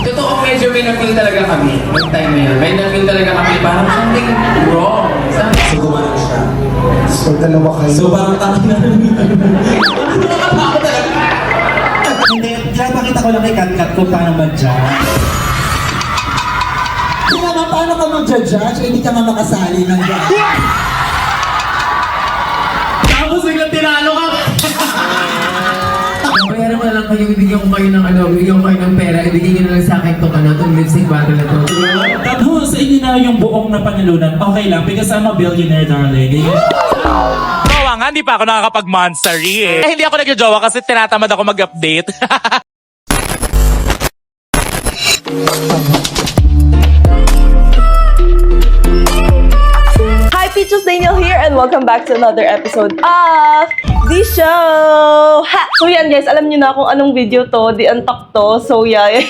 Totoo, medyo may na-feel talaga kami. May time na yun. May na-feel talaga kami. Parang something wrong. So gumanon siya. So, dalawa kayo. So parang tanong na rin. Ako talaga. Hindi, pinapakita ko lang kay Kat kung paano mag-judge. Kaya nga, paano ka mag-judge? Hindi ka nga makasali ng judge. Tapos biglang tinalo ka. Bayaran mo na lang kayo, ibigyan ko kayo ng ibigyan ko kayo ng pera, ibigyan nyo na lang sa akin itong lip-sync battle na to. Tapos sa inyo na yung buong na panalunan, okay lang because I'm a billionaire, darling. Jowa nga, hindi pa ako nakakapag-monstery eh. Hindi ako nag-jowa kasi tinatamad ako mag-update. Hi, Peaches Daniel here and welcome back to another episode of The Show! Ha! So yan guys, alam niyo na kung anong video to, the untucked to. So yeah,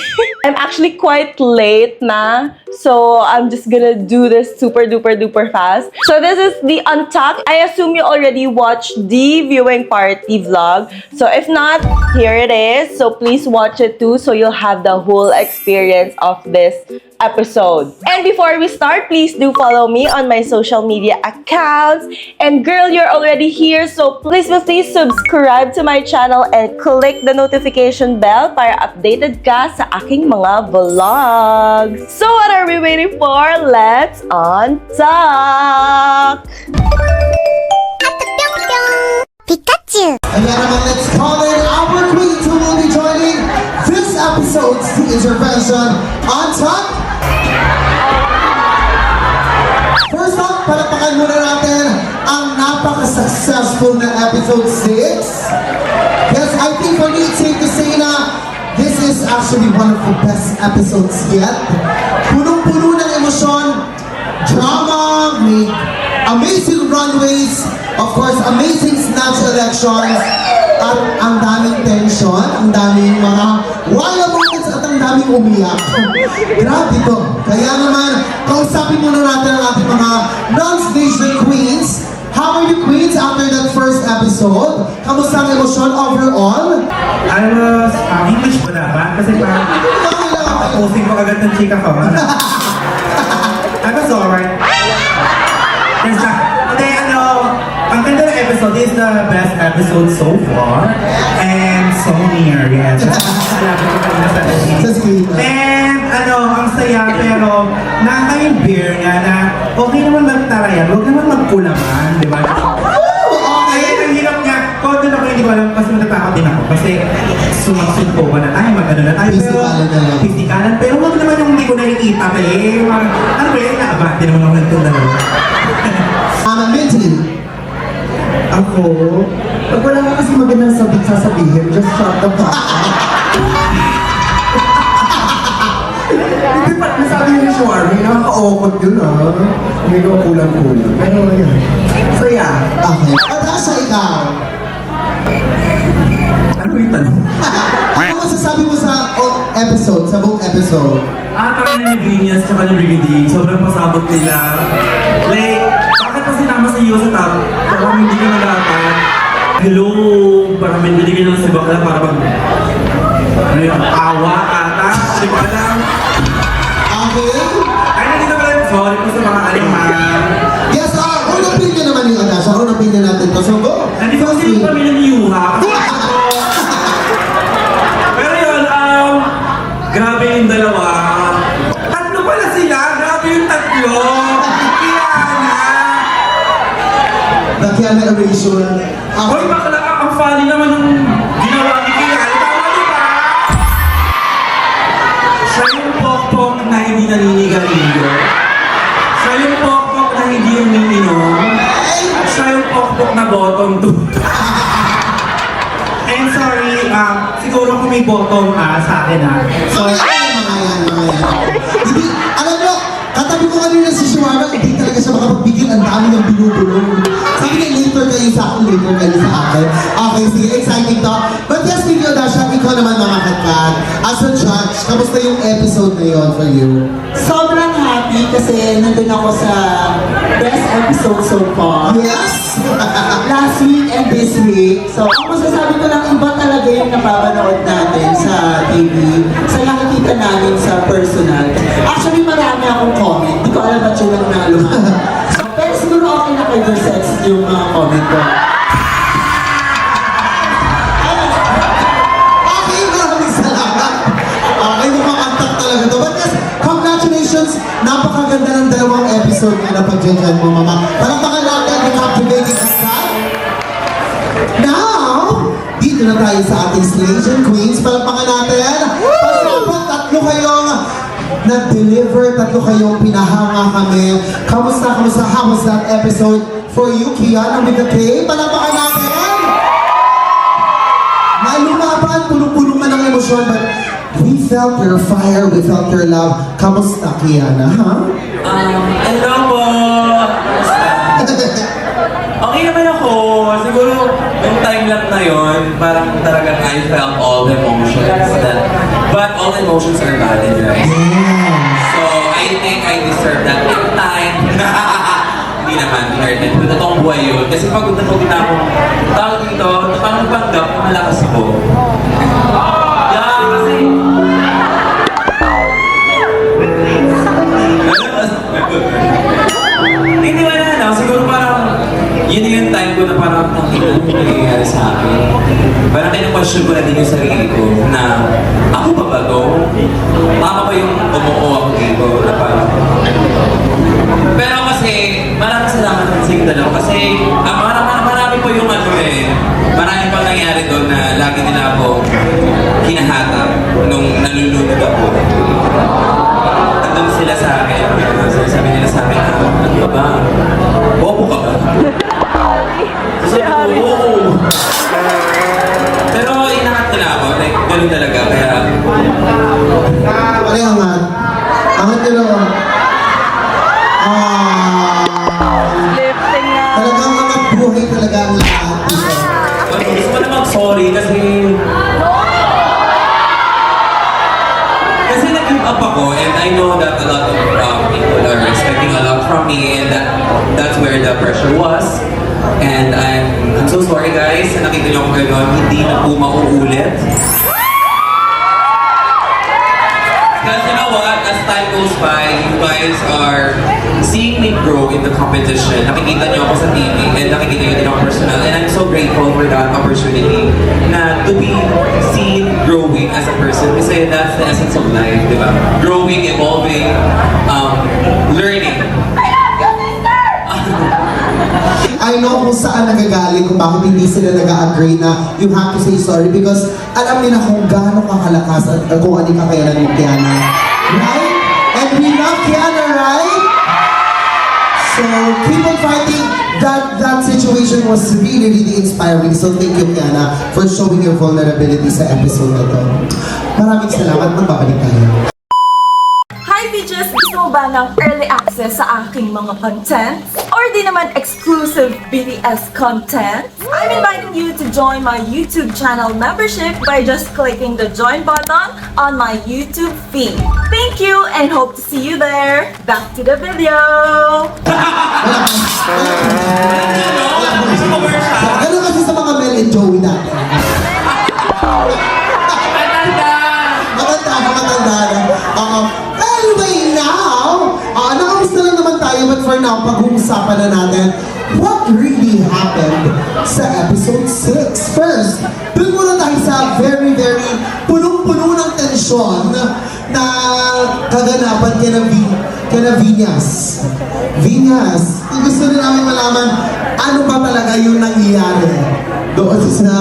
I'm actually quite late na. So I'm just gonna do this super duper duper fast. So this is the untucked. I assume you already watched the viewing party vlog. So if not, here it is. So please watch it too so you'll have the whole experience of this episode. And before we start, please do follow me on my social media accounts. And girl, you're already here, so please subscribe to my channel and click the notification bell para updated ka sa aking mga vlogs. So what are we waiting for? Let's untuck! Pikachu! Ayan naman, let's call in our queen who will be joining this episode's The Intervention on top. First up, palapakan muna natin ang napaka-successful na episode 6. Yes, I think for me, it's safe to say na this is actually one of the best episodes yet. Punong-puno ng emosyon, drama, may amazing runways, of course, amazing snatch elections, at ang daming tension, ang daming mga wild moments at ang daming umiyak. Grabe to. Kaya naman, kausapin muna natin ang ating mga non-station queens. How are you queens after that first episode? Kamusta ang emosyon overall? I was, English ba dapat? Kasi parang, posting ko agad ng chika ko. I was alright. Hindi, ang ganda ng episode is the best episode so far. And so near, yes. Sa screen. And ang saya, pero nakaka-yung beer nga na okay naman magtarayan, huwag naman magkulaman, di ba? Kaya ang hirap nga, kung doon ako hindi ko alam, kasi natatakot din ako. Kasi sumaksugpo na tayo, mag-ano na tayo. Pisikalan na lang. Pisikalan, pero huwag naman yung hindi ko nakikita. Ano ba yun, naabati naman ako nagtunda naman. Minty. Ako? Pag wala ka kasi magandang sasabihin, just shut the fuck up. Hindi pa, nasabi niya ni Shwari, nakaka-awkward yun Hindi ko kulang-kulang. Pero yun. So yeah. Okay. Natasha, ikaw? Ano yung tanong? Ano masasabi mo sa episode, sa buong episode? Kami na Nagriñas tsaka ng Brigadier, sobrang pasabot nila. Like, bakit pa sinama sa iyo sa top? Parang hindi ka nalapat. Hello, parang may binigyan ng si Bakla para mag... Ano yun? Awa ata? Hindi ko alam. Okay. Ay, nandito pala yung sorry po sa mga animal. Yes, unang opinion naman yung Natasha. Unang opinion natin to. So go. Nandito kasi yung pamilya ni Yuha. Pero yun, grabe yung dalawa. Tatlo pala sila, grabe yung tatlo. Kiana. The Kiana Erasure. Hoy, bakla, ang funny naman ng ginawa ni Kiana. Tama di ba? Siya yung pokpok na hindi naninigarilyo. Siya yung pokpok na hindi umiinom. Siya yung pokpok na bottom two. And sorry, siguro kung may bottom sa akin So, Mga yan. Hindi, alam nyo, katabi ko kanina si Shwara, hindi talaga siya makapagbigil. Ang dami ng binubulong. Sabi niya, later kayo sa akin. Okay, sige, exciting to. But yes, Nicky Odasha, ikaw naman mga katkat. As a judge, kamusta yung episode na yun for you? Sobrang happy kasi nandun ako sa best episode so far. Yes! Last week and this this week. So, Ang masasabi ko lang, iba talaga yung napapanood natin sa TV, sa nakikita namin sa personal. Actually, marami akong comment. Di ko alam ba't yun lang na lumaman. Pero siguro okay na kay Versex yung mga comment ko. okay, maraming salamat. Okay, mumakantak talaga to. But yes, congratulations. Napakaganda ng dalawang episode na napag-join mo, mama. Palakpakan natin yung captivating cast. Now, dito na tayo sa ating slaves and queens. Palakpakan natin. Pasapot, tatlo kayong nag-deliver, tatlo kayong pinahanga kami. Kamusta? How was that episode for you, Kiana with the K? Palakpakan natin. Na lumaban, punong-puno man ng emosyon, but we felt your fire, we felt your love. Kamusta, Kiana, ha? Hello po! Okay naman ako. Siguro, yung time lang na yun, parang talagang I felt all the emotions. But all emotions are valid, right? So, I think I deserve that time. Hindi naman, inherent. Pero totoong buhay yun. Kasi pagod na ako. Tawag dito, parang panggap, malakas ako. Yeah, kasi... Hindi wala na. Siguro parang yun yung time ko na parang ang nangyayari sa akin. Parang kinu-question ko na din yung sarili ko na ako ba ba to? Tama ba yung umuo ako dito na parang... Pero kasi maraming salamat sa yung dalawa kasi marami po yung marami pang nangyari doon na lagi nila ako kinahata nung nalulunod ako. Nandun sila sa akin. Sabi nila sa akin, ano ka ba? Bobo ka ba? Sabi ko, oo. Pero inahat nila ako. Like, ganun talaga. Kaya... Ano yung angat? Angat nyo lang. Lifting na. Talagang angat buhay talaga ang lahat. Gusto ko na mag-sorry kasi... Kasi nag-give up ako and I know that a lot of people are expecting a lot from me and that's where the pressure was. And I'm so sorry guys na nakita niyo ako gano'n, hindi na po mauulit. Because you know what, as time goes by, you guys are seeing me grow in the competition. Nakikita niyo ako sa TV and nakikita niyo din ako personal. And I'm so grateful for that opportunity na to be seen growing as a person. Kasi that's the essence of life, di ba? Growing, evolving, learning. I know kung saan nagagaling, kung bakit hindi sila nag-agree na you have to say sorry because alam nila kung gaano kakalakas at kung ano kakayanan mo, Kiana. Right? And we love Kiana, right? So, keep on fighting. That situation was really, really inspiring. So, thank you, Kiana, for showing your vulnerability sa episode na to. Maraming salamat. Magbabalik tayo. Hi Bitches! Gusto mo ba ng early access sa aking mga content? Or di naman exclusive BTS content? I'm inviting you to join my YouTube channel membership by just clicking the join button on my YouTube feed. Thank you and hope to see you there! Back to the video! Ganun kasi sa mga Mel and Joey natin. Matanda na. Anyway, now, nakamusta lang naman tayo, but for now, pag-uusapan na natin what really happened sa episode 6. First, dun muna tayo sa very, very punong-puno ng tensyon na kaganapan kina Vinyas. Vinyas, gusto rin namin malaman ano ba talaga yung nangyayari doon sa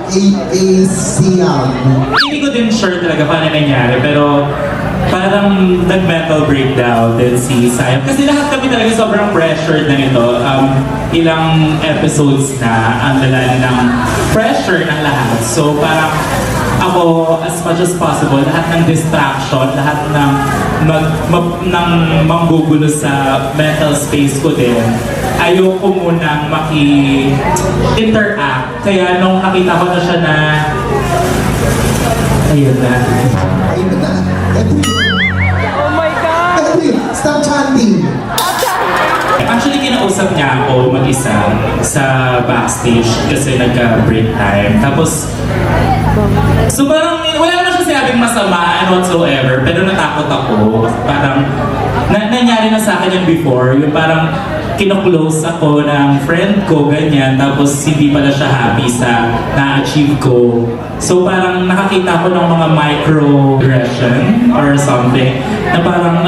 AACM. Hindi ko din sure talaga paano nangyari, pero parang nag-mental breakdown din si Sayam. Kasi lahat kami talaga sobrang pressured na nito. Ilang episodes na ang dala ng pressure ng lahat. So parang ako, as much as possible, lahat ng distraction, lahat ng ng manggugulo sa mental space ko din, ayoko munang maki-interact. Kaya nung nakita ko na siya na ayun na. Ayun na. Oh my God! Stop chanting. Actually, kinausap niya ako mag-isa sa backstage kasi nagka-break time. Tapos, so parang wala naman siya sinabing masama and whatsoever, pero natakot ako. Parang, nangyari na sa akin yun before, yung parang kino-close ako ng friend ko, ganyan, tapos hindi pala siya happy sa na-achieve ko. So parang nakakita ko ng mga microaggression or something na parang,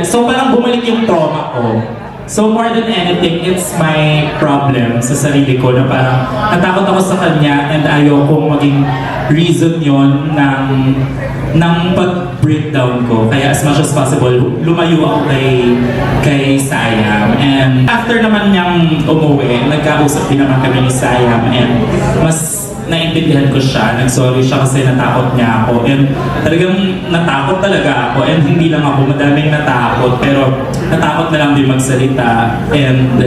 so parang bumalik yung trauma ko. So more than anything, it's my problem sa sarili ko na parang natakot ako sa kanya and ayaw kong maging reason yon ng pag-breakdown ko. Kaya as much as possible, lumayo ako kay Sayam. And after naman niyang umuwi, nagkausap din naman kami ni Sayam and mas naintindihan ko siya, nag-sorry siya kasi natakot niya ako and talagang natakot talaga ako and hindi lang ako, madaming natakot pero natakot na lang din magsalita and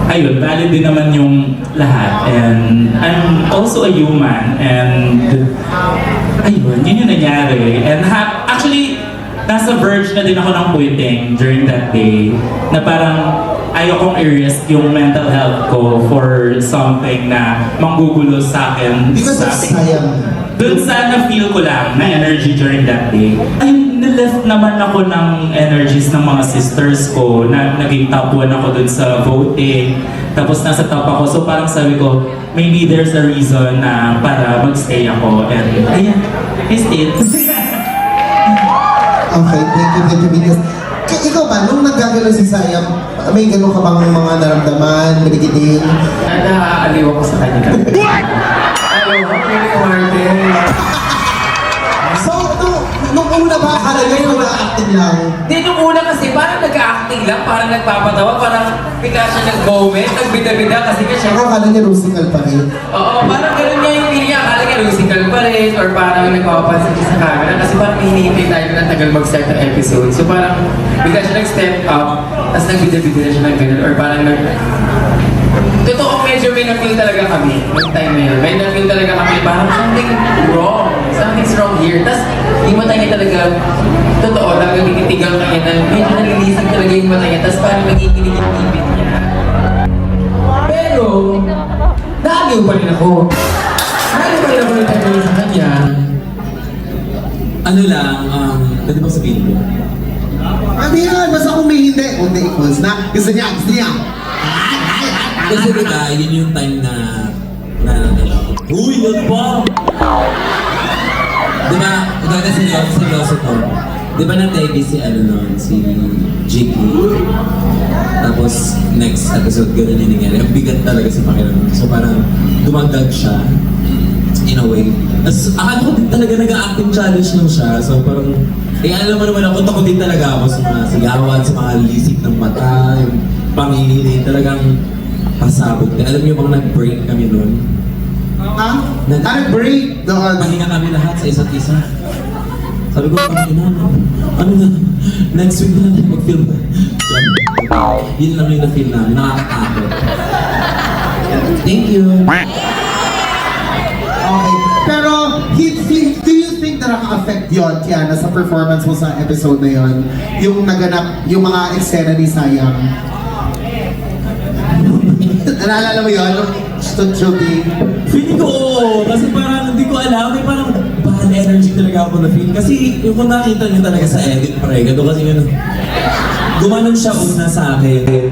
ayun, valid din naman yung lahat and I'm also a human and ayun, yun yung nangyari and actually nasa verge na din ako ng quitting during that day na parang ayokong i-risk yung mental health ko for something na manggugulo sa akin. Because of Sayam. Dun sa na-feel ko lang na energy during that day. Ay, nileft naman ako ng energies ng mga sisters ko na naging top 1 ako dun sa voting. Tapos nasa top ako. So parang sabi ko, maybe there's a reason na para magstay ako. And ayan, I stayed. Okay, thank you, Venus. Ikaw ba, nung naggagano si Sayam, may gano'n ka bang mga naramdaman, binigiting? Naaaliw ako sa kanya. Ayaw ko, Pili Martin. So, nung una ba, akala nyo nag-acting lang? Hindi, nung una kasi parang nag-acting lang, parang nagpapatawa, parang bigla siya nag-comment, nagbida-bida kasi nga siya. Akala niya musical pa rin. Oo, parang ganun niya yung feeling niya, akala niya musical pa rin, or parang nagpapapansin siya sa camera kasi parang hinihintay tayo na tagal mag-start ng episode. So parang bigla siya nag-step up, tapos nagbida-bida na siya ng ganun, or parang totoo, medyo may na-feel talaga kami yung time na yun. May na-feel talaga kami, parang something's wrong here. Tapos yung mata niya talaga, totoo, talagang nagtitigang kanya na medyo nalilisig talaga yung mata niya, tapos parang nagiginig yung ipin niya. Pero, naaliw pa rin ako. Naaliw pa rin ako yung tagal sa kanya. Ano lang, pwede bang sabihin mo? Hindi yan, basta kung may hindi, kung hindi equals na, gusto niya. Kasi diba, yun yung time na uy, ano ba? Diba, ugaga seryoso to. Diba na-TV si si Jiki? Tapos, next episode, gano'n yung nangyari. Ang bigat talaga sa pakiramdam. So parang, dumagdag siya. In a way. Tapos, akala ko din talaga nag-acting challenge lang siya. So parang, alam mo naman ako, takot din talaga ako sa mga sigawan, sa mga lisik ng mata, yung pangingili, talagang pasabog. Alam niyo bang nag-break kami noon? Ha? Nag-break doon. Pahinga kami lahat sa isa't isa. Sabi ko, ano na, next week na natin mag-film. Yun lang yung na-film namin, nakakatakot. Thank you. Okay. Pero, do you think na naka-affect yun, Kiana, sa performance mo sa episode na yun? Yung naganap, yung mga eksena ni Sayam? Naalala mo yun? Shooting? Feeling ko oo, kasi parang hindi ko alam, may parang bad energy talaga ako na feel. Kasi yung kung nakita niyo talaga sa edit, pare, gano'n kasi yun. Gumanon siya una sa akin,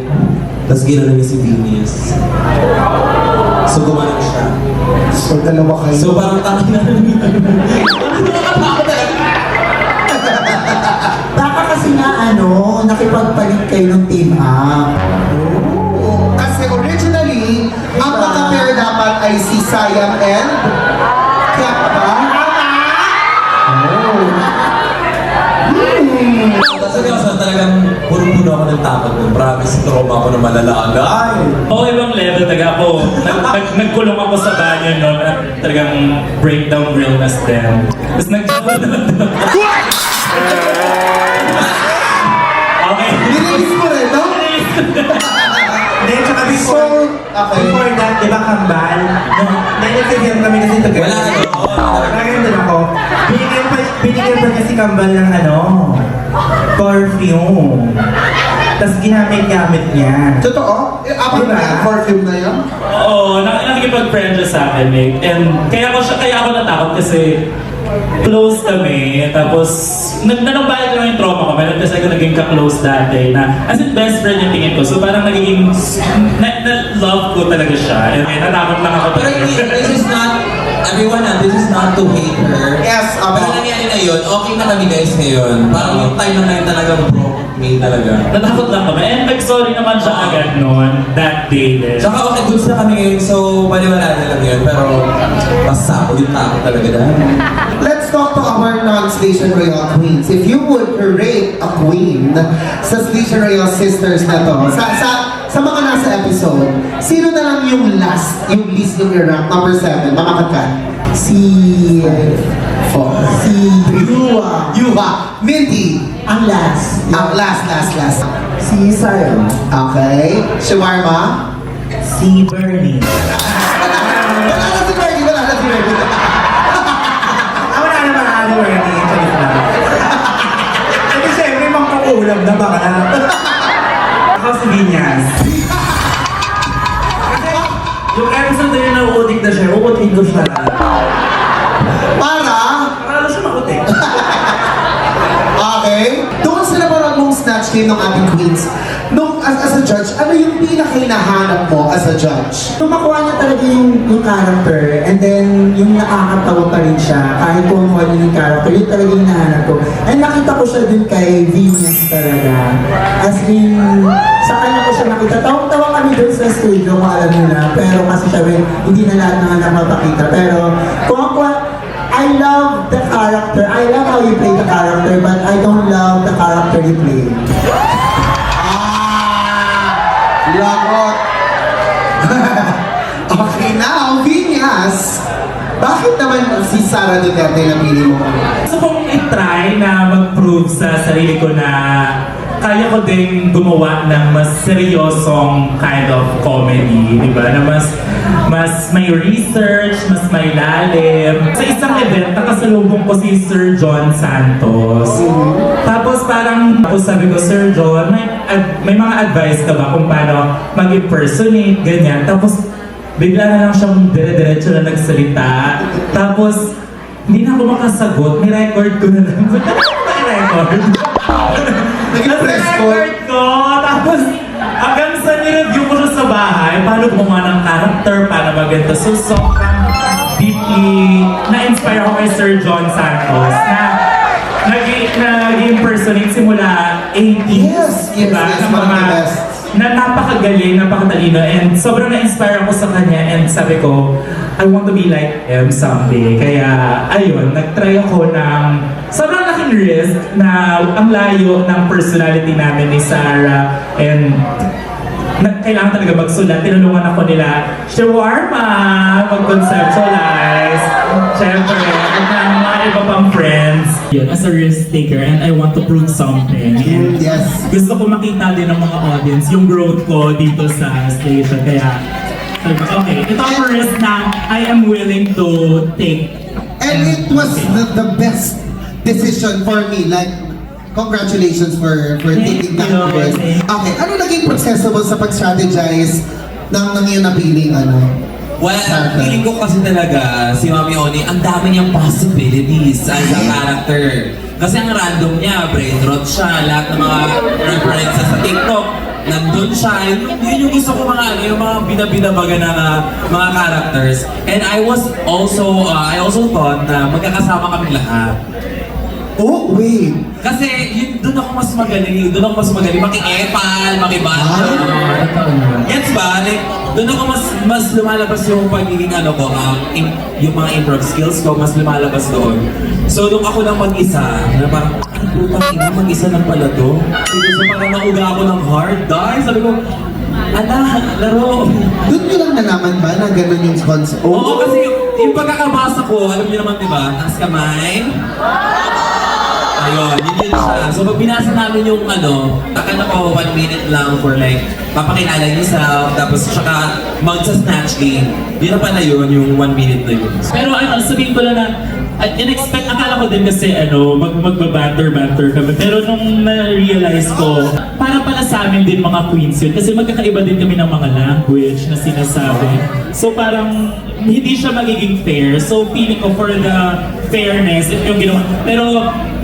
tapos ginanon niya si Venus. So gumanon siya. So, dalawa kayo. So parang takot na lang yun. Baka kasi nga nakipagpalit kayo ng team up. Kasi originally, ang mga-pair dapat ay si Sayam and Kat ba? Seryoso, talagang puro-puno ako ng takot nun. Promise, trauma ako na malalaagay. Okay bang level talaga ako? Nagkulong ako sa banyo noon at talagang breakdown realness din. Tapos okay. Nililis mo rin, no? Then, tsaka before that, di ba kambal? Naiintindihan kami kasi tagal. Wala Nagaganda ako. Binigyan pa kasi kambal ng perfume. Tapos ginamit-gamit niya. Totoo? Abang Diba? na yung perfume na yun? Oo, nakikipag-friend siya sa akin, mate. And kaya ako natakot kasi close kami. Tapos, nanambalik lang yung trauma ko. Meron kasi ako naging ka-close dati na, as in best friend yung tingin ko. So parang nagiging, na-love ko talaga siya. And natakot lang ako. Pero hindi, this is not, everyone this is not to hate her. Yes, Pero nangyari na yun, okay na kami guys ngayon. Parang yung time na ngayon talagang broke me talaga. Natakot lang kami. And nag-sorry naman siya agad noon, that day din. Tsaka okay, goods na kami ngayon, so paniwala na lang yun. Pero basta ako yung takot talaga dahil. Let's talk to our non-Station Royal Queens. If you would rate a queen sa Station Royal Sisters na to, sa mga nasa episode, sino na lang yung last, yung least yung i-rank? Number 7, mamakakat. Si Yuwa. Yuha. Minty. Ang last. Ang last. Si Sarah. Okay. Shawarma. Si Bernie. Wala na si Bernie. Wala naman ano Bernie. Chalit lang. Kasi syempre, mangkukulam na baka na. Ako si Vinyas. Kasi yung episode na yun na uutik na siya, uutik ko siya. Para siya makutik. Okay. Doon sa naparag mong snatch game ng ating queens, nung as a judge, ano yung pinaka-hinahanap mo as a judge? Nung makuha niya talaga yung character, and then yung nakakatawa pa rin siya, kahit kung ano yung character, yun talaga yung nahanap ko. And nakita ko siya dun kay Venus talaga. As in, sa kanya ko siya nakita. Tawang-tawa kami dun sa studio, kung alam nyo na. Pero kasi sabi, hindi na lahat ng anak mapakita. Pero kung ako, I love the character. I love how you play the character, but I don't love the character you play. Lagot. Okay, now, Vinyas, bakit naman si Sara Duterte na pili mo? Gusto kong i-try na mag-prove sa sarili ko na kaya ko din gumawa ng mas seryosong kind of comedy, di ba? Na mas may research, mas may lalim. Sa isang event, nakasalubong ko si Sir John Santos. Tapos parang ako sabi ko, Sir John, may mga advice ka ba kung paano mag-impersonate, ganyan. Tapos bigla na lang siyang dire-diretso na nagsalita. Tapos hindi na ako makasagot, may record ko na lang. May record. Naging press ko. Record ko, tapos hanggang sa nireview ko siya sa bahay, paano gumawa ng character, paano maganda. So sobrang deeply na-inspire ako kay Sir John Santos na nag-impersonate simula 80s, Yes, diba? yes, Na one of the best. na napakagaling, napakatalino, and sobrang na-inspire ako sa kanya, and sabi ko, I want to be like him someday. Kaya, ayun, nag-try ako ng sobrang laking risk na ang layo ng personality namin ni Sarah, and kailangan talaga magsulat. Tinulungan ako nila, shawarma, mag-conceptualize. Siyempre, at ng mga iba pang friends. Yun, as a risk taker, and I want to prove something. And Yes. gusto ko makita din ng mga audience yung growth ko dito sa station. Kaya, sabi ko, okay, ito ang risk na I am willing to take. And it was the best decision for me. Like, congratulations for taking that you. risk. Okay, ano naging proseso mo sa pag-strategize ng iyong napiling Well, ang feeling ko kasi talaga, si Mami Oni, ang dami niyang possibilities as a character. Kasi ang random niya, brain rot siya, lahat ng mga references sa TikTok, nandun siya. Yun yung gusto ko yung mga binabinabaga na mga characters. And I also thought na magkakasama kami lahat. Oh, wait. Kasi doon ako mas magaling, maki-epal, maki-bata. Gets ba? Like, doon ako mas lumalabas yung pagiging yung mga improv skills ko, mas lumalabas doon. So, nung ako lang mag-isa, na parang, putang ina, mag-isa lang pala to. So, parang nauga ako ng hard die. Sabi ko, laro. Doon nyo lang nalaman ba na gano'n yung sponsor? Oo, kasi yung pagkakabasa ko, alam niyo naman, di ba? Taas kamay. Ayun, yun siya. So pag binasa namin yung takan ako 1 minute lang for like, papakilala yourself, tapos tsaka magsa-snatch game. Yun na pala yun, yung 1 minute na yun. Pero sabihin ko lang na, akala ko din kasi magbabanter-banter kami. Pero nung na-realize ko, para pala sa amin din mga queens yun. Kasi magkakaiba din kami ng mga language na sinasabi. So parang hindi siya magiging fair. So feeling ko for the fairness, ito yung ginawa. Pero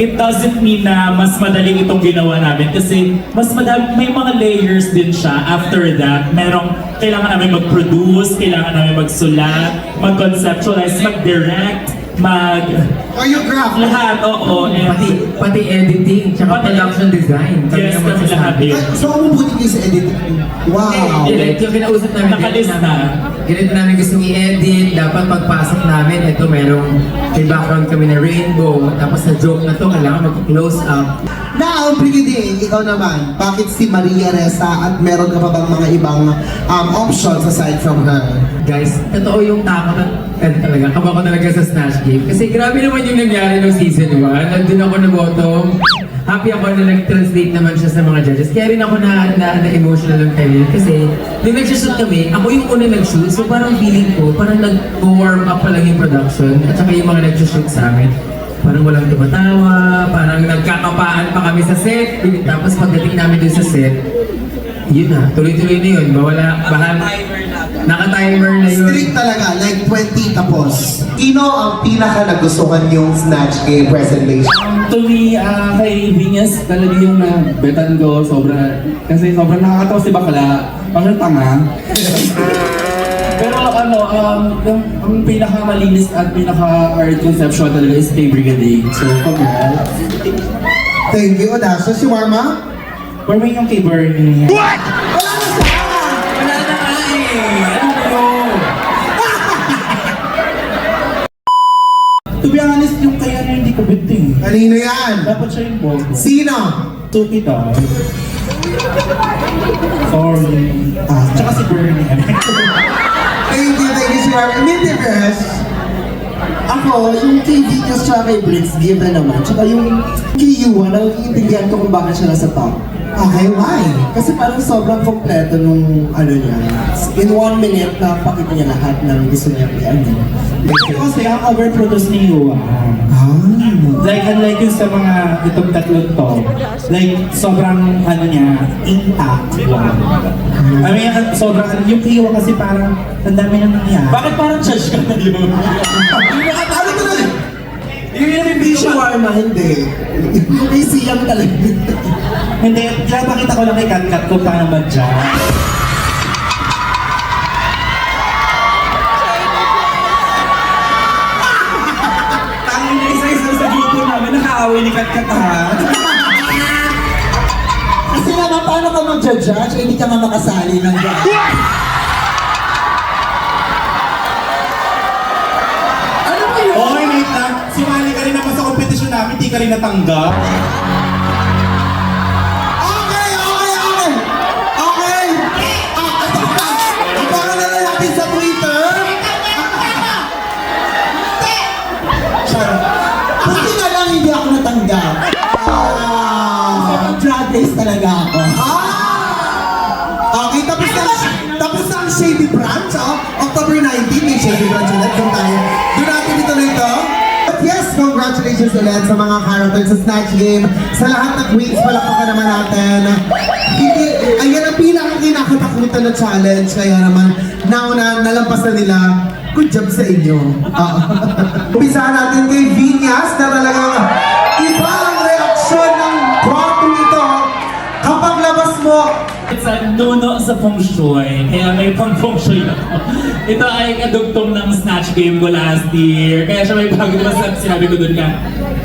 it doesn't mean na mas madaling itong ginawa namin. Kasi mas madami, may mga layers din siya after that. Kailangan namin mag-produce, kailangan namin magsulat, mag-conceptualize, mag-direct, Choreograph. lahat, oo. Pati editing, tsaka production design. Yes, naman kami lahat yun. So, umubuti kayo sa editing. Wow. Like, yung kinausap namin, Nakalista. ganito namin gustong i-edit, dapat pagpasok namin, ito merong may background kami na rainbow, tapos sa joke na to, kailangan mag-close up. Now, Brigadier, ikaw naman, bakit si Maria Ressa at meron ka pa bang mga ibang options aside from her? Guys, totoo yung takot at talaga, kaba ko talaga sa Snatch Game. Kasi grabe naman yung nangyari no season 1. Nandun ako naboto. Happy ako na nag-translate naman siya sa mga judges. Kaya rin ako na-emotional ng time yun. Kasi nung nag-shoot kami, ako yung una nag-shoot. So parang feeling ko, parang nag-warm up pa lang yung production. At saka yung mga nag-shoot sa amin. Parang walang tumatawa, parang nagkakapaan pa kami sa set. Tapos pagdating namin dun sa set, yun na, tuloy-tuloy na yun. Naka-timer na yun. Strict talaga, like 20 tapos. Sino ang pinaka nagustuhan yung Snatch Game presentation? To me, kay Vinyas talaga yung betan ko, kasi sobrang nakakatawa si Bakla, parang tanga. Pero ang pinakamalinis at pinaka-art conceptual talaga is kay Brigadier. So, congrats. Thank you, Odasha. Si Warma? Parang yung kay Bernie. Wala na nga To be honest, yung kaya na hindi ko biting. Kanino yan? Dapat siya yung bogo. Sino? Tuki daw. Sorry. Tsaka si Bernie. Thank you, si Warma. Mintiverse. Ako, yung kay Venus tsaka kay Blitz, given naman. Tsaka yung kay Yuwa, naiintindihan ko kung bakit siya nasa top. Okay, why? Kasi parang sobrang kompleto nung niya. In 1 minute, napakita niya lahat ng gusto niya i-ano. Kasi ang overproduce ni Yuwa. Like, unlike yung sa mga itong tatlong to, like, sobrang, niya, intact lang. I mean, sobrang, yung kay Yuwa kasi parang, ang dami na nangyari. Bakit parang judge ka na yun? Ano to na? Hindi siya Warma, hindi. Yung kay Siyam talaga. Hindi, pinapakita ko lang kay Kat kung paano mag-judge. Tangin na isa-isa sa grupo namin, nakaaway ni Kat ha. Kasi naman, paano ka mag-judge? Hindi ka nga makasali ng judge. Ano ba yun? Okay, wait lang. Sumali ka rin naman sa kompetisyon namin, di ka rin natanggap. Okay! Abangan na lang natin sa Twitter. Buti na lang hindi ako natanggap. Drag race talaga ako. Okay, tapos na ang Shady Branch, October 19, may Shady Branch ulit. Doon tayo. Doon natin ituloy ito. But yes, congratulations ulit sa mga characters sa Snatch Game. Sa lahat ng queens, palakpakan naman natin. Ayan ang pinaka-kinakatakutan na challenge. Kaya naman, nauna, nalampas na nila. Good job sa inyo. Umpisahan natin kay Vinyas na talagang iba ang reaksyon ng bottom ito. Kapag labas mo, It's a nuno sa feng shui, kaya may pang feng shui ako. Ito ay kadugtong ng Snatch Game ko last year. Kaya siya may bago, diba sinabi ko dun ka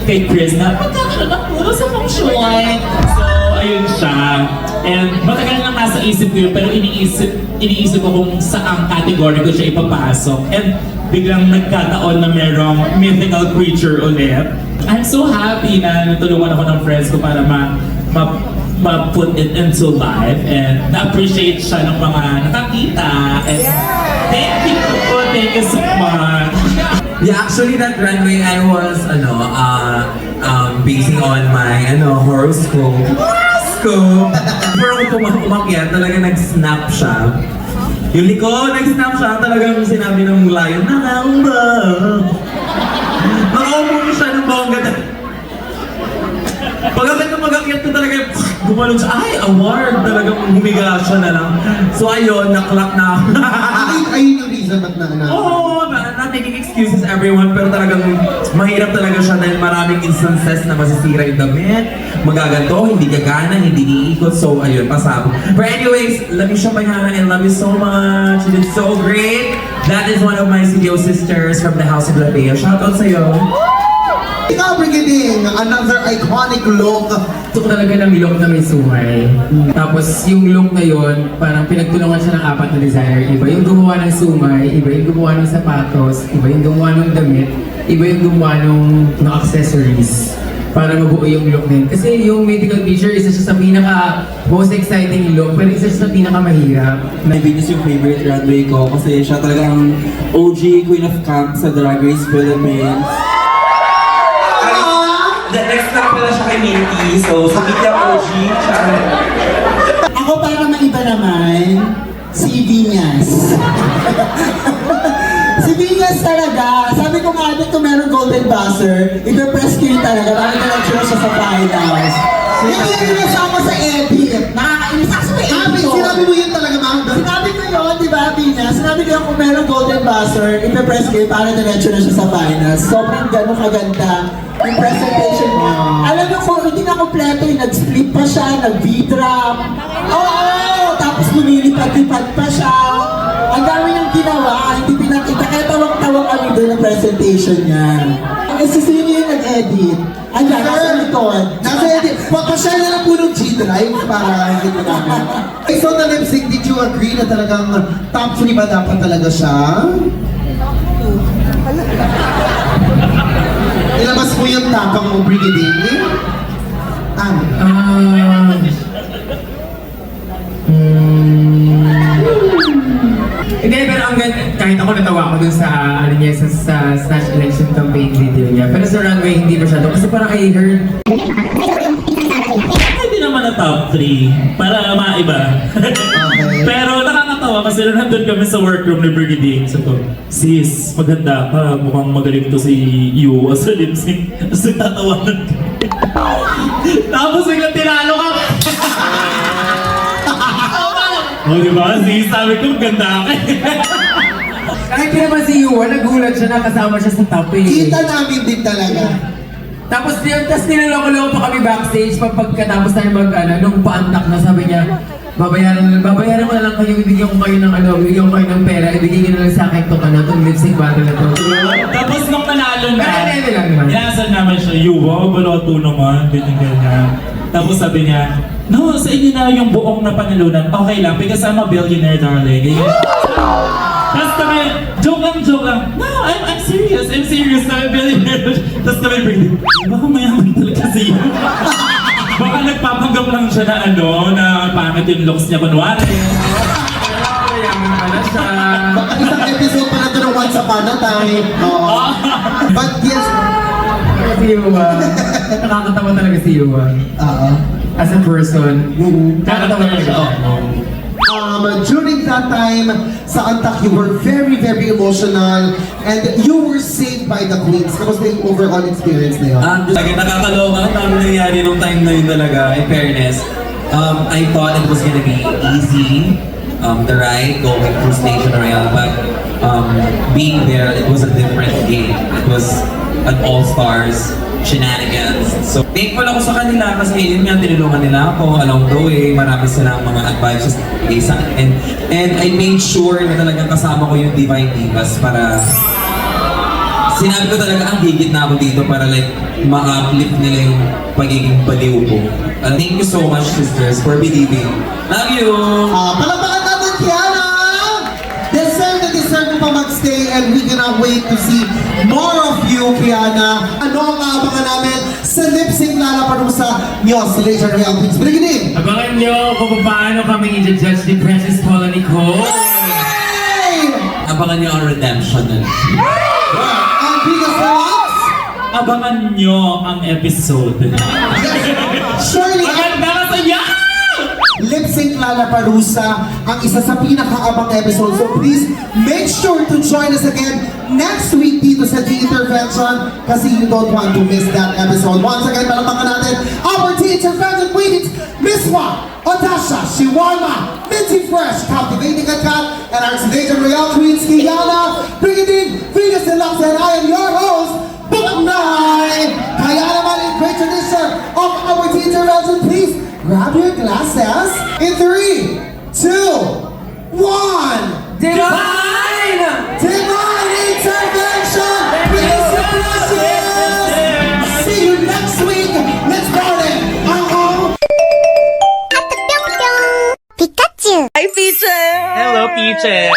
kay Chris na magkakaroon ng nuno sa feng shui. So, ayun siya. And matagal nang nasa isip ko yun, pero iniisip ko kung saang category ko siya ipapasok. And biglang nagkataon na merong mythical creature ulit. I'm so happy na natulungan ako ng friends ko para ma-put it into life and na-appreciate siya ng mga nakakita. And thank you so much. Yeah, actually that runway I was basing on my horoscope. Pero kung umakyat, talaga nag-snap siya. Yung likod, nag-snap siya, talagang sinabi ng lion, nakamba. gumanon siya, ay, award! Talagang humiga siya na lang. So ayun, na-clock na. Ayun yung reason ba't na Oo, not taking excuses everyone, pero talagang mahirap talaga siya dahil maraming instances na masisira yung damit, magaganto, hindi gagana, hindi iikot, so ayun, pasabog. But anyways, love you siya Hannah, and love you so much. You did so great. That is one of my studio sisters from the House of La Bea. Shoutout sa'yo. Ikaw, Brigading, another iconic look. Gusto ko talaga ng look na may sumay. Tapos yung look na yun, parang pinagtulungan siya ng 4 na designer. Iba yung gumawa ng sumay, iba yung gumawa ng sapatos, iba yung gumawa ng damit, iba yung gumawa ng accessories. Para mabuo yung look din. Kasi yung medical teacher, isa siya sa pinaka most exciting look, pero isa siya sa pinaka mahirap. My Venus yung favorite runway ko kasi siya talagang OG Queen of Camp sa Drag Race Philippines. Next time pala siya kay Minty, so sa Media OG, siya. Ako para maiba naman, si Vinyas. Si Vinyas talaga, sabi ko nga kung meron golden buzzer, ipe-press ko yun talaga, para diretso siya sa finals. Hindi yung nasama sa edit, nakakainis ako sa edit. Sinabi mo yun talaga, ma'am. Sinabi ko yun, di ba, Vinyas? Sinabi ko kung meron golden buzzer, ipe-press ko yun para diretso na siya sa finals. Sobrang gano'ng kaganda yung presentation niya. Alam mo kung hindi na kompleto, nag-split pa siya, nag-V-drop. Oo! Tapos lumilipad-lipad pa siya. Ang dami niyang ginawa, hindi pinakita. Kaya tawag-tawag kami doon ng presentation niya. Si sino yung nag-edit? Ayan, nasa likod. Nasa edit. Papashare na lang po ng G-Drive para hindi ko namin. Okay, so the lip sync, did you agree na talagang top 3 ba dapat talaga siya? Ilabas mo yung tapang mo, Brigading. Hindi, pero ang ganda, kahit ako natawa ako dun sa, ano niya, sa Snatch Election campaign video niya. Pero sa runway, hindi masyado. Kasi parang I heard, Hindi naman na top 3 para maiba. Pero nakakatawa kasi nung nandun kami sa workroom ni Brigading. Sabi ko, sis, maganda ka. Mukhang magaling to si Yu as a lip sync. Tapos nagtatawanan kami. Tapos biglang tinalo ka. O diba, sis, sabi ko, ganda ka. kahit di naman si Yuan, nagulat siya na kasama siya sa top eh. Kita namin din talaga. Tapos niloloko-loko pa kami backstage pagkatapos tayo nung paantak na sabi niya, babayaran mo na lang kayo, ibigyan ko kayo ng bigyan ko kayo ng pera, ibigyan niyo na lang sa akin itong lip sync battle na to. Tapos nung nanalo na, Pero hindi lang naman. inaasal naman siya, Yuwa, baloto naman, ganyan. Tapos sabi niya, no, sa inyo na yung buong na panalunan, okay lang, because I'm a billionaire, darling. Ganyan. Tapos kami, joke lang. No, I'm serious, I'm a billionaire. Tapos kami, baka mayaman talaga siya. Baka nagpapanggap lang siya na na pangit yung looks niya kunwari. Mayaman pala siya. Baka isang episode pa na ito ng Once Upon a Time. Oo. But yes, Si Yuan, nakakatawa talaga si Yuan. As a person, nakakatawa talaga siya. during that time, sa Antak, you were very, very emotional and you were saved by the queens. Kamusta yung overall experience na yun? Nakakaloka. Ang dami nangyari nung time na yun talaga, in fairness. I thought it was gonna be easy, the ride going through Station Royale, but being there, it was a different game. It was an all-stars shenanigans. So, thankful ako sa kanila kasi yun nga, tinulungan nila ako along the way. Marami silang mga advices bigay sa akin. And I made sure na talagang kasama ko yung Divine Divas para sinabi ko talaga ang higit na ako dito para like ma-uplift nila yung pagiging baliw ko. Thank you so much, sisters, for believing. Love you! Palapakan natin, Kiana! Deserve mo pa magstay and we cannot wait to see more of you, Kiana. Ano ang aabangan namin sa lip sync lalapan mo sa Miyos Laser Real Queens? Brigading! Abangan nyo kung paano kami i-judge ni Princess Paula Nicole. Hey! Abangan niyo ang redemption nun. Ang biggest ones? Abangan nyo ang episode. Shirley! Maganda ka sa Lip Sync Lollapalooza, ang isa sa pinakaabang episode. So please, make sure to join us again next week dito sa The Intervention kasi you don't want to miss that episode. Once again, palamakan natin our The Intervention queens, Miss Wa, Odasha, Shiwarma, Minty Fresh, Captivating Kat, and our Canadian Royal Queens, Kiana, Brigadine, Venus and Lux, and I am your host, Buknay! Kaya naman in great tradition of our The Intervention, please grab your glasses in 3, 2, 1. Divine! Divine Intervention! Please applause! See you next week! Let's party! Pikachu! Hi, Peaches! Hello, Peaches!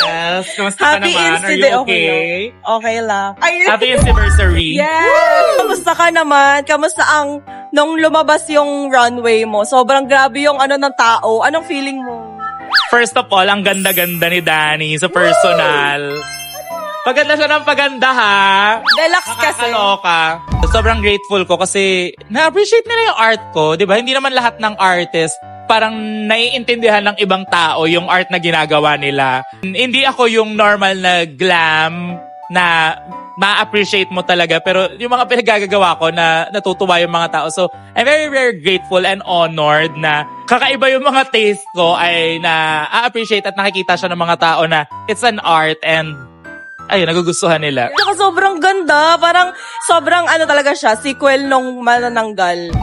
Kamusta ka Happy naman? Are Insta you Day, okay? Okay lang. Ay, Happy anniversary! yes! Kamusta ka naman? Kamusta ang nung lumabas yung runway mo? Sobrang grabe yung ano ng tao. Anong feeling mo? First of all, ang ganda-ganda ni Danny sa personal. Paganda siya ng paganda, ha? Deluxe kasi. Nakakaloka. Sobrang grateful ko kasi na-appreciate nila yung art ko. Di ba? Hindi naman lahat ng artist parang naiintindihan ng ibang tao yung art na ginagawa nila. Hindi ako yung normal na glam na ma-appreciate mo talaga. Pero yung mga pinagagagawa ko na natutuwa yung mga tao. So, I'm very, very grateful and honored na kakaiba yung mga taste ko ay na-appreciate at nakikita siya ng mga tao na it's an art and ayun, nagugustuhan nila. Tsaka sobrang ganda. Parang sobrang ano talaga siya. Sequel nung Manananggal.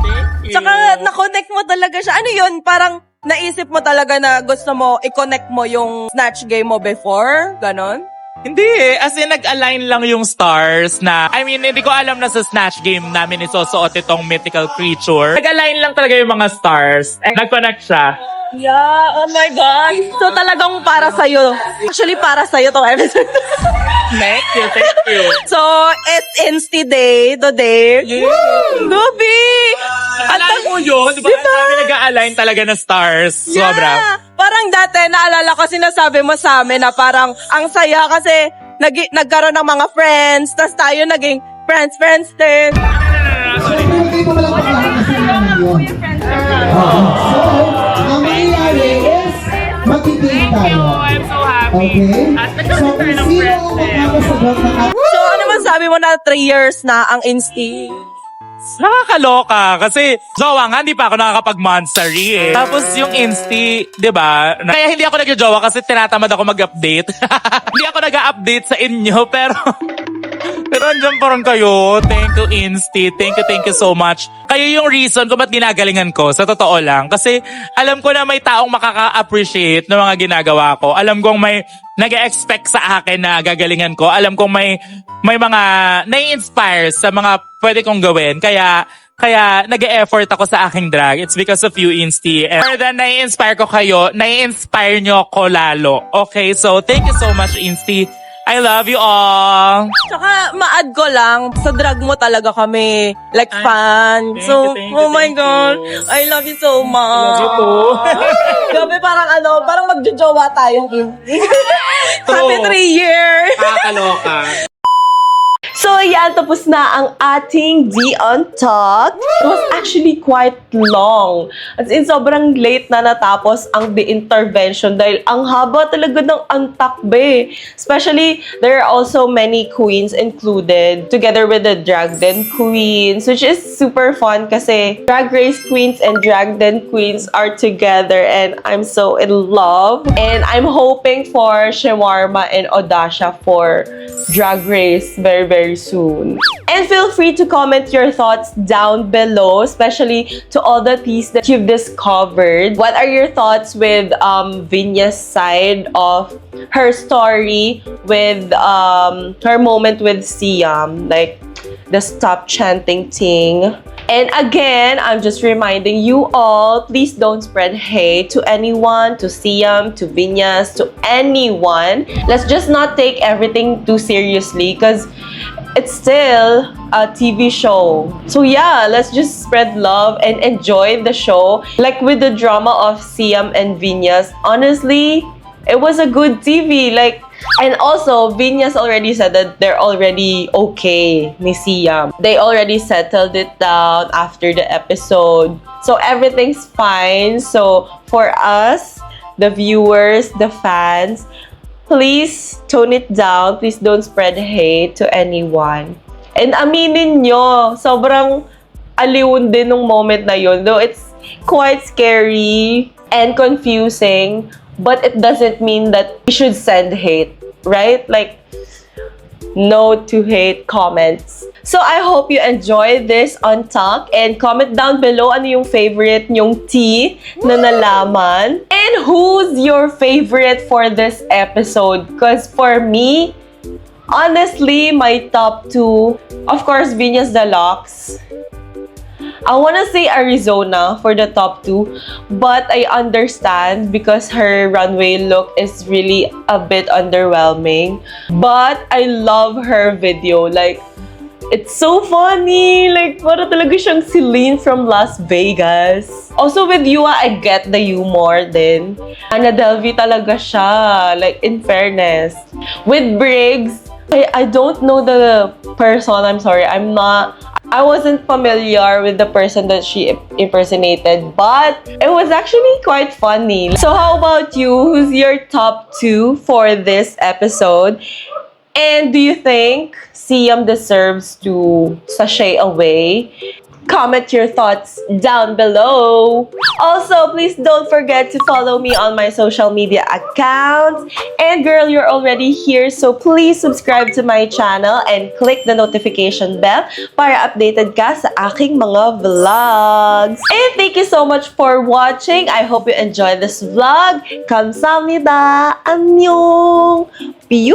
Tsaka na-connect mo talaga siya. Ano yun? Parang naisip mo talaga na gusto mo i-connect mo yung Snatch Game mo before? Ganon? Hindi eh. As in, nag-align lang yung stars na, I mean, hindi ko alam na sa Snatch Game namin isusuot itong mythical creature. Nag-align lang talaga yung mga stars. Nag-connect siya. Yeah, oh my God. So talagang para sa'yo. Actually, para sa'yo tong episode. Thank you. So, it's Insti Day today. Yeah. Gabi! Alam mo yun, di ba? Diba? Kami nag-align talaga na stars. Sobra. Parang dati, naalala ko, sinasabi mo sa amin na parang ang saya kasi nagkaroon ng mga friends, tas tayo naging friends din. So, hindi pa walang paklahan kasi yun. So, ang mangyayari is magkikita tayo. I'm so happy. Okay? At So, kung sino ang makakasagot ng So, ano man sabi mo na 3 years na ang Insti? Nakakaloka kasi jowa nga, hindi pa ako nakakapag-monstery eh. Tapos yung Insti, di ba? Kaya hindi ako nag-jowa kasi tinatamad ako mag-update. Hindi ako nag-update sa inyo pero andyan pa rin kayo. Thank you, Insti. Thank you so much. Kayo yung reason kung ba't ginagalingan ko, sa totoo lang. Kasi alam ko na may taong makaka-appreciate ng mga ginagawa ko. Alam kong may nag-expect sa akin na gagalingan ko. Alam kong may mga nai-inspire sa mga pwede kong gawin. Kaya nag-e-effort ako sa aking drag. It's because of you, Insti. And more than nai-inspire ko kayo, nai-inspire nyo ko lalo. Okay, so thank you so much, Insti. I love you all. Tsaka, ma-add ko lang, sa drag mo talaga kami, like, fan. thank So, you, oh my thank God, you. I love you so much. Love you too. Grabe, parang magjojowa tayo. Happy 3 years! Nakakaloka. So, yan, tapos na ang ating D on Talk. It was actually quite long. As in, sobrang late na natapos ang The Intervention dahil ang haba talaga ng antakbe. Especially, there are also many queens included together with the Drag Den Queens, which is super fun kasi Drag Race Queens and Drag Den Queens are together and I'm so in love. And I'm hoping for Shawarma and Odasha for Drag Race very, very soon. And feel free to comment your thoughts down below, especially to all the teas that you've discovered. What are your thoughts with Vinya's side of her story with her moment with Siam, like the stop chanting thing? And again, I'm just reminding you all, please don't spread hate to anyone, to Siam, to Vinyas, to anyone. Let's just not take everything too seriously because it's still a TV show. So yeah, let's just spread love and enjoy the show. Like with the drama of Siam and Vinyas, honestly, it was a good TV. Like, and also, Vinyas already said that they're already okay, ni Siam. They already settled it down after the episode. So, everything's fine. So, for us, the viewers, the fans, please tone it down. Please don't spread hate to anyone. And aminin nyo, sobrang aliwin din nung moment na yun. Though it's quite scary and confusing, but it doesn't mean that we should send hate, right? Like, no to hate comments. So I hope you enjoy this Untalk and comment down below ano yung favorite nyong tea na nalaman. And who's your favorite for this episode? Because for me, honestly, my top 2, of course, Vinyas Deluxe. I wanna say Arizona for the top 2, but I understand because her runway look is really a bit underwhelming. But I love her video. Like, it's so funny. Like, para talaga siyang Celine from Las Vegas. Also with Yua, I get the humor din. Ana Delvey talaga siya. Like, in fairness. With Briggs, I don't know the person. I'm sorry. I wasn't familiar with the person that she impersonated, but it was actually quite funny. So how about you? Who's your top 2 for this episode? And do you think Siam deserves to sashay away? Comment your thoughts down below. Also, please don't forget to follow me on my social media accounts. And girl, you're already here, so please subscribe to my channel and click the notification bell para updated ka sa aking mga vlogs. And thank you so much for watching. I hope you enjoyed this vlog. 감사합니다. 안녕. Pew!